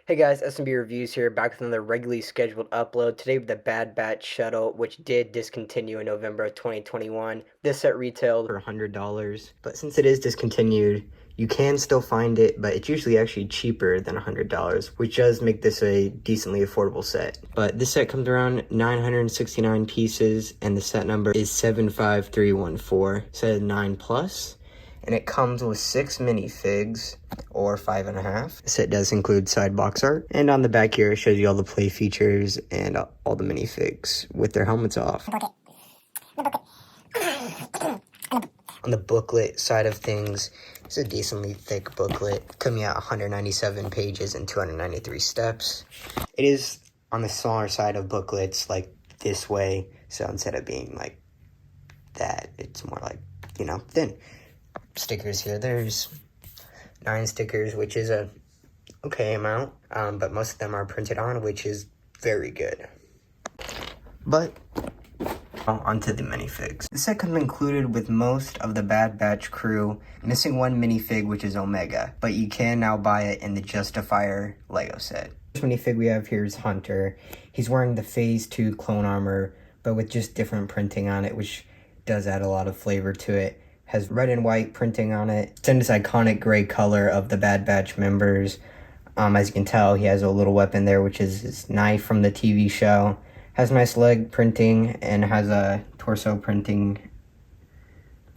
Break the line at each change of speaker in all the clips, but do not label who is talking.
Hey guys, S&B Reviews here, back with another regularly scheduled upload. Today with the Bad Batch Shuttle, which did discontinue in November of 2021. This set retailed for $100, but since it is discontinued, you can still find it, but it's usually actually cheaper than $100, which does make this a decently affordable set. But this set comes around 969 pieces, and the set number is 75314, set 9+. And it comes with 6 minifigs, or 5.5. The set does include side box art. And on the back here, it shows you all the play features and all the minifigs with their helmets off. On the booklet side of things, it's a decently thick booklet, coming out 197 pages and 293 steps. It is on the smaller side of booklets, like this way. So instead of being like that, it's more like, thin. Stickers here, there's 9 stickers, which is a okay amount, but most of them are printed on, which is very good. But onto the minifigs. The set comes included with most of the Bad Batch crew, missing one minifig, which is Omega, but you can now buy it in the Justifier Lego set. The first minifig we have here is Hunter. He's wearing the Phase 2 clone armor, but with just different printing on it, which does add a lot of flavor to it. Has red and white printing on it. It's in this iconic gray color of the Bad Batch members. As you can tell, he has a little weapon there, which is his knife from the TV show. Has nice leg printing and has a torso printing.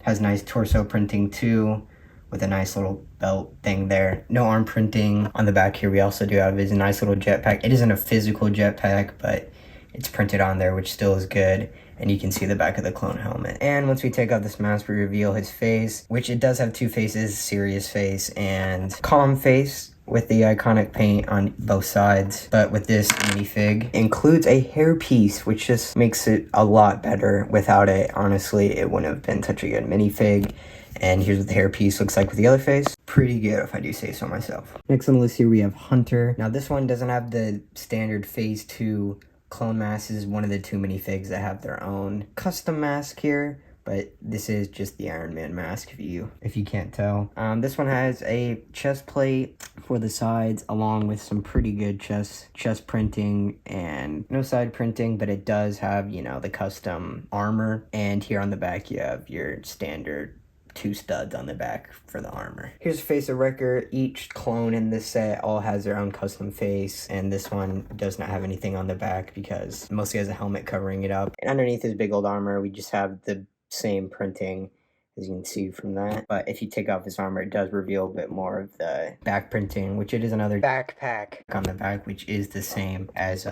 Has nice torso printing too, with a nice little belt thing there. No arm printing. On the back here, we also do have his nice little jetpack. It isn't a physical jetpack, but it's printed on there, which still is good. And you can see the back of the clone helmet. And once we take off this mask, we reveal his face, which it does have 2 faces, serious face and calm face, with the iconic paint on both sides. But with this minifig, includes a hair piece, which just makes it a lot better. Without it, honestly, it wouldn't have been such a good minifig. And here's what the hair piece looks like with the other face. Pretty good, if I do say so myself. Next on the list here, we have Hunter. Now this one doesn't have the standard Phase 2 clone mask. Is one of the 2 minifigs that have their own custom mask here, but this is just the Iron Man mask if you can't tell. This one has a chest plate for the sides, along with some pretty good chest printing and no side printing, but it does have, the custom armor. And here on the back, you have your standard 2 studs on the back for the armor. Here's Face of Wrecker. Each clone in this set all has their own custom face, and this one does not have anything on the back because it mostly has a helmet covering it up. And underneath his big old armor, we just have the same printing, as you can see from that. But if you take off his armor, it does reveal a bit more of the back printing, which it is another backpack on the back, which is the same as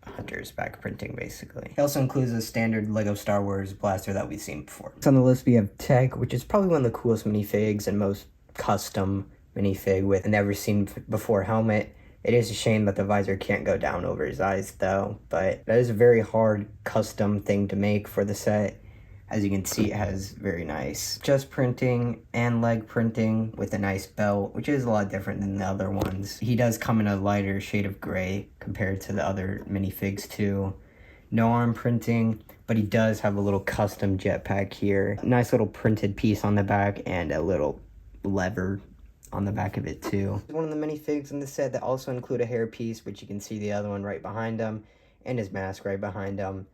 Hunter's back printing, basically. It also includes a standard Lego Star Wars blaster that we've seen before. Next on the list, we have Tech, which is probably one of the coolest minifigs and most custom minifig with a never seen before helmet. It is a shame that the visor can't go down over his eyes, though, but that is a very hard custom thing to make for the set. As you can see, it has very nice chest printing and leg printing with a nice belt, which is a lot different than the other ones. He does come in a lighter shade of gray compared to the other minifigs too. No arm printing, but he does have a little custom jetpack here. Nice little printed piece on the back and a little lever on the back of it too. One of the minifigs in the set that also include a hair piece, which you can see the other one right behind him, and his mask right behind him.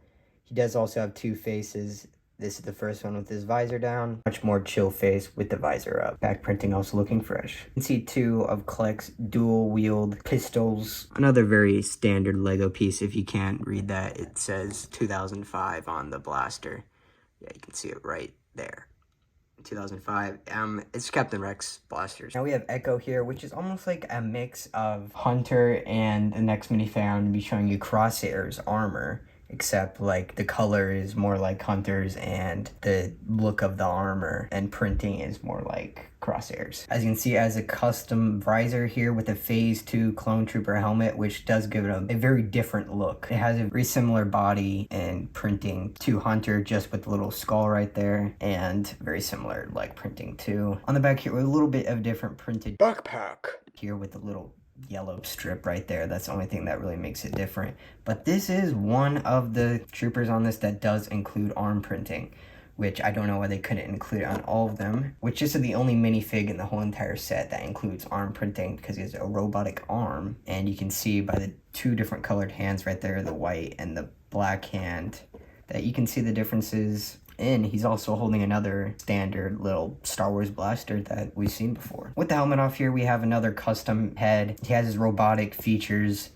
He does also have 2 faces. This is the first one with his visor down. Much more chill face with the visor up. Back printing also looking fresh. You can see 2 of Kleck's dual-wield pistols. Another very standard Lego piece. If you can't read that, it says 2005 on the blaster. Yeah, you can see it right there. 2005. It's Captain Rex blasters. Now we have Echo here, which is almost like a mix of Hunter and the next minifig I'm going to be showing you, Crosshair's armor. Except like the color is more like Hunter's and the look of the armor and printing is more like Crosshair's. As you can see, it has a custom visor here with a Phase 2 clone trooper helmet, which does give it a very different look. It has a very similar body and printing to Hunter, just with the little skull right there, and very similar leg printing too. On the back here, with a little bit of different printed backpack here with a little yellow strip right there. That's the only thing that really makes it different. But this is one of the troopers on this that does include arm printing, which I don't know why they couldn't include it on all of them, which this is the only minifig in the whole entire set that includes arm printing because he has a robotic arm. And you can see by the two different colored hands right there, the white and the black hand, that you can see the differences. And he's also holding another standard little Star Wars blaster that we've seen before. With the helmet off here, we have another custom head. He has his robotic features.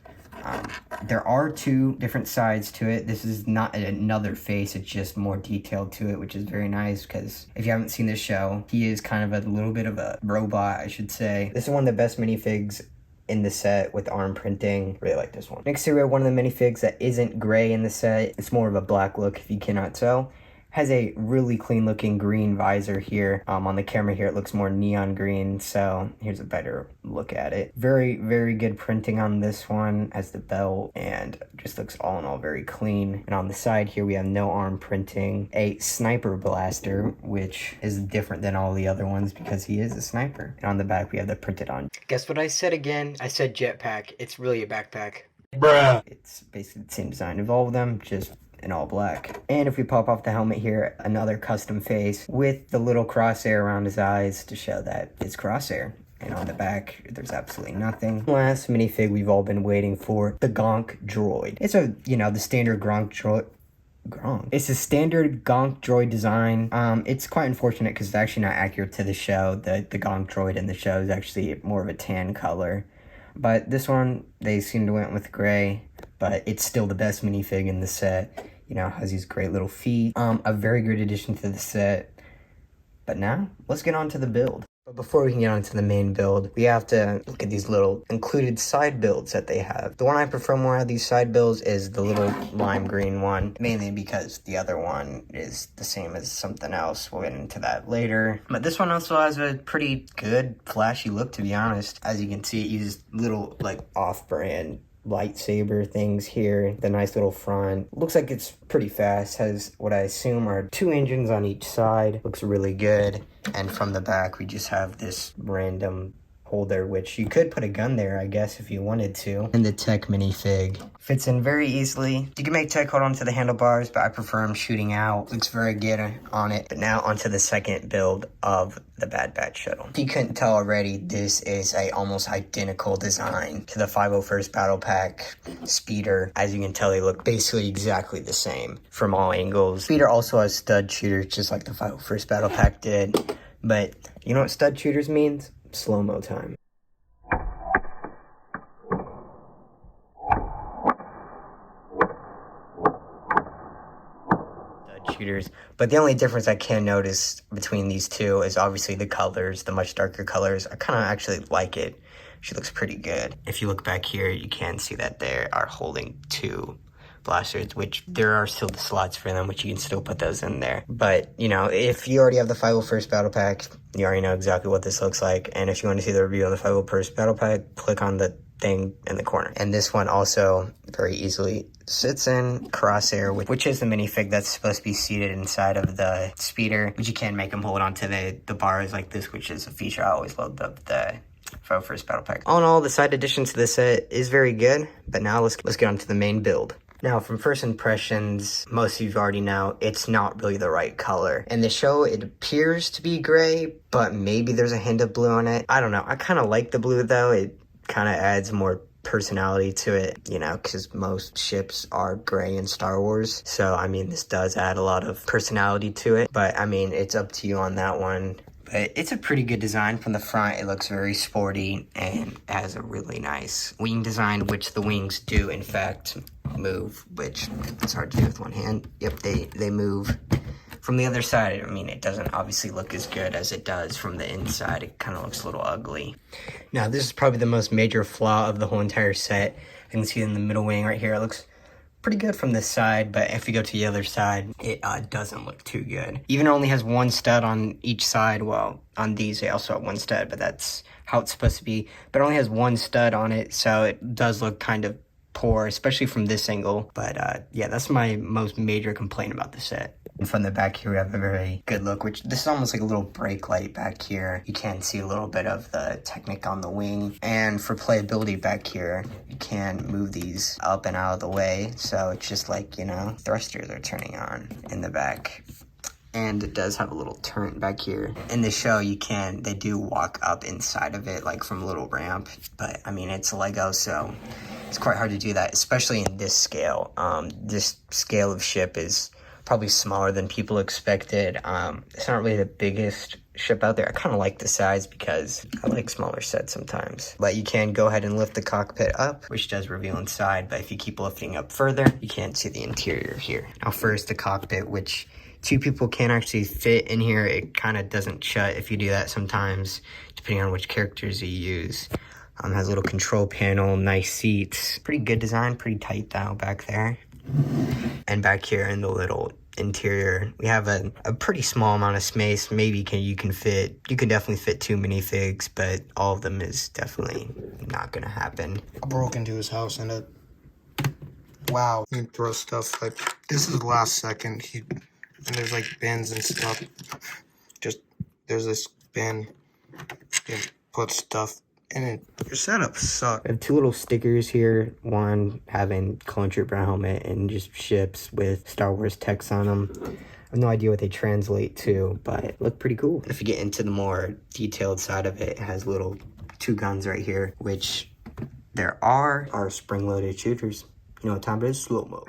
There are two different sides to it. This is not another face, it's just more detailed to it, which is very nice because if you haven't seen this show, he is kind of a little bit of a robot, I should say. This is one of the best minifigs in the set with arm printing. Really like this one. Next here we have one of the minifigs that isn't gray in the set. It's more of a black look if you cannot tell. Has a really clean looking green visor here. On the camera here it looks more neon green, so here's a better look at it. Very, very good printing on this one as the belt, and just looks all in all very clean. And on the side here we have no arm printing. A sniper blaster, which is different than all the other ones because he is a sniper. And on the back we have the printed on. Guess what I said again? I said jetpack. It's really a backpack. Bruh. It's basically the same design of all of them, just in all black. And if we pop off the helmet here, another custom face with the little crosshair around his eyes to show that it's Crosshair. And on the back, there's absolutely nothing. Last minifig we've all been waiting for, the Gonk droid. It's a, the standard Gronk droid. It's a standard Gonk droid design. It's quite unfortunate because it's actually not accurate to the show. The Gonk droid in the show is actually more of a tan color. But this one, they seem to went with gray, but it's still the best minifig in the set. Has these great little feet. A very good addition to the set. But now, let's get on to the build. But before we can get on to the main build, we have to look at these little included side builds that they have. The one I prefer more out of these side builds is the little lime green one, mainly because the other one is the same as something else. We'll get into that later. But this one also has a pretty good, flashy look, to be honest. As you can see, it uses little, off-brand lightsaber things here. The nice little front. Looks like it's pretty fast. Has what I assume are 2 engines on each side. Looks really good. And from the back, we just have this random holder, which you could put a gun there, I guess, if you wanted to. And the Tech minifig fits in very easily. You can make Tech hold onto the handlebars, but I prefer him shooting out. Looks very good on it. But now onto the second build of the Bad Batch Shuttle. If you couldn't tell already, this is a almost identical design to the 501st Battle Pack Speeder. As you can tell, they look basically exactly the same from all angles. Speeder also has stud shooters, just like the 501st Battle Pack did. But you know what stud shooters means? Slow-mo time. Shooters. But the only difference I can notice between these two is obviously the colors, the much darker colors. I kind of actually like it. She looks pretty good. If you look back here, you can see that they are holding 2 blasters, which there are still the slots for them, which you can still put those in there. But, if you already have the 501st Battle Pack, you already know exactly what this looks like. And if you want to see the review of the 501st Battle Pack, click on the thing in the corner. And this one also very easily sits in Crosshair, which is the minifig that's supposed to be seated inside of the speeder, but you can make them hold onto the bars like this, which is a feature I always loved of the 501st Battle Pack. All in all, the side addition to this set is very good, but now let's get on to the main build. Now, from first impressions, most of you already know, it's not really the right color. In the show, it appears to be gray, but maybe there's a hint of blue on it. I don't know. I kind of like the blue, though. It kind of adds more personality to it, because most ships are gray in Star Wars. So, this does add a lot of personality to it. But, it's up to you on that one. But it's a pretty good design from the front. It looks very sporty and has a really nice wing design, which the wings do, in fact, move, which it's hard to do with one hand. Yep, they move. From the other side, it doesn't obviously look as good as it does from the inside. It kind of looks a little ugly. Now, this is probably the most major flaw of the whole entire set. I can see it in the middle wing right here. It looks pretty good from this side, but if you go to the other side, it doesn't look too good. Even only has 1 stud on each side. Well, on these, they also have 1 stud, but that's how it's supposed to be. But it only has 1 stud on it, so it does look kind of poor, especially from this angle. But yeah, that's my most major complaint about the set. And from the back here, we have a very good look, which this is almost like a little brake light back here. You can see a little bit of the Technic on the wing. And for playability back here, you can move these up and out of the way. So it's just like, thrusters are turning on in the back. And it does have a little turret back here. In the show, they do walk up inside of it, like from a little ramp. But, I mean, it's Lego, so it's quite hard to do that, especially in this scale. This scale of ship is probably smaller than people expected. It's not really the biggest ship out there. I kind of like the size because I like smaller sets sometimes. But you can go ahead and lift the cockpit up, which does reveal inside. But if you keep lifting up further, you can't see the interior here. Now, first, the cockpit, which 2 people can actually fit in here. It kind of doesn't shut if you do that sometimes, depending on which characters you use. Has a little control panel, nice seats. Pretty good design, pretty tight though back there. And back here in the little interior, we have a pretty small amount of space. Maybe you can definitely fit 2 minifigs, but all of them is definitely not gonna happen.
I broke into his house and wow, he throw stuff like this is the last second. And there's like bins and stuff. There's this bin. You put stuff in it. Your setup sucks.
I have 2 little stickers here. One having Clone Trooper helmet and just ships with Star Wars text on them. I have no idea what they translate to, but look pretty cool. If you get into the more detailed side of it, it has little 2 guns right here, which there are spring-loaded shooters. You know what time it is? Slow-mo.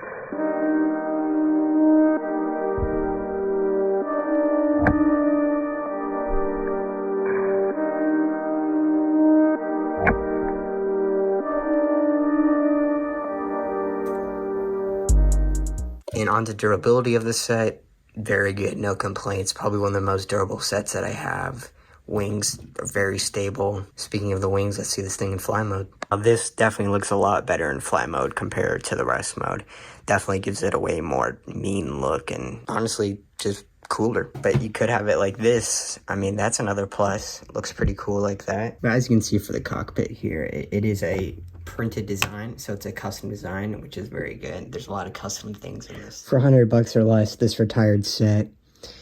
And on the durability of the set, very good, no complaints. Probably one of the most durable sets that I have. Wings are very stable. Speaking of the wings, let's see this thing in fly mode. Now, this definitely looks a lot better in fly mode compared to the rest mode. Definitely gives it a way more mean look and honestly just cooler. But you could have it like this. I mean, that's another plus. It looks pretty cool like that. But as you can see for the cockpit here, it is a printed design, so it's a custom design, which is very good. There's a lot of custom things in this. For $100 or less, this retired set,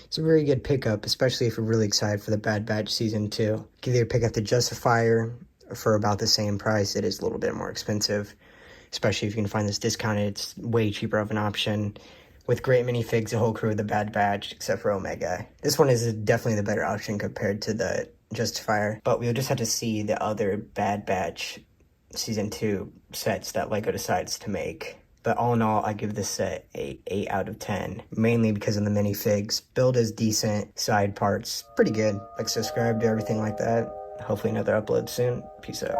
it's a very good pickup, especially if you're really excited for the Bad Batch Season 2. You can either pick up the Justifier for about the same price. It is a little bit more expensive, especially if you can find this discounted. It's way cheaper of an option. With great minifigs, the whole crew of the Bad Batch, except for Omega. This one is definitely the better option compared to the Justifier, but we'll just have to see the other Bad Batch Season 2 sets that LEGO decides to make. But all in all, I give this set a 8 out of 10, mainly because of the minifigs. Build is decent, side parts, pretty good. Like, subscribe to everything like that. Hopefully another upload soon. Peace out.